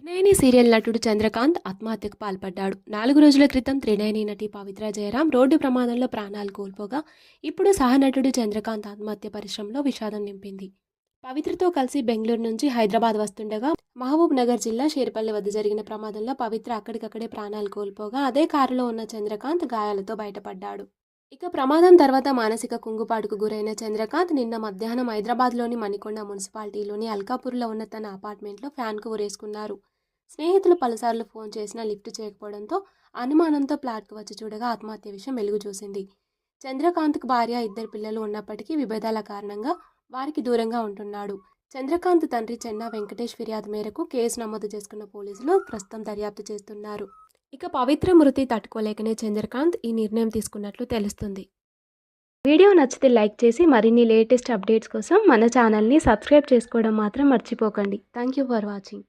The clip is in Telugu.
త్రినయని సీరియల్ నటుడు చంద్రకాంత్ ఆత్మహత్యకు పాల్పడ్డాడు. 4 రోజుల క్రితం త్రినయని నటి పవిత్ర జయరాం రోడ్డు ప్రమాదంలో ప్రాణాలు కోల్పోగా, ఇప్పుడు సహనటుడు చంద్రకాంత్ ఆత్మహత్య పరిశ్రమలో విషాదం నింపింది. పవిత్రతో కలిసి బెంగళూరు నుంచి హైదరాబాద్ వస్తుండగా మహబూబ్ నగర్ జిల్లా షేర్పల్లి వద్ద జరిగిన ప్రమాదంలో పవిత్ర అక్కడికక్కడే ప్రాణాలు కోల్పోగా, అదే కారులో ఉన్న చంద్రకాంత్ గాయాలతో బయటపడ్డాడు. ఇక ప్రమాదం తర్వాత మానసిక కుంగుపాటుకు గురైన చంద్రకాంత్ నిన్న మధ్యాహ్నం హైదరాబాద్లోని మణికొండ మున్సిపాలిటీలోని అల్కాపూర్లో ఉన్న తన అపార్ట్మెంట్లో ఫ్యాన్కు ఉరేసుకున్నారు. స్నేహితులు పలుసార్లు ఫోన్ చేసినా లిఫ్ట్ చేయకపోవడంతో అనుమానంతో ఫ్లాట్కు వచ్చి చూడగా ఆత్మహత్య విషయం వెలుగు చూసింది. చంద్రకాంత్కు భార్య, 2 పిల్లలు ఉన్నప్పటికీ విభేదాల కారణంగా వారికి దూరంగా ఉంటున్నాడు. చంద్రకాంత్ తండ్రి చెన్నా వెంకటేష్ ఫిర్యాదు మేరకు కేసు నమోదు చేసుకున్న పోలీసులు ప్రస్తుతం దర్యాప్తు చేస్తున్నారు. ఇక పవిత్ర మృతి తట్టుకోలేకనే చంద్రకాంత్ ఈ నిర్ణయం తీసుకున్నట్లు తెలుస్తుంది. వీడియో నచ్చితే లైక్ చేసి మరిన్ని లేటెస్ట్ అప్డేట్స్ కోసం మన ఛానల్ని సబ్స్క్రైబ్ చేసుకోవడం మాత్రం మర్చిపోకండి. Thank you for watching.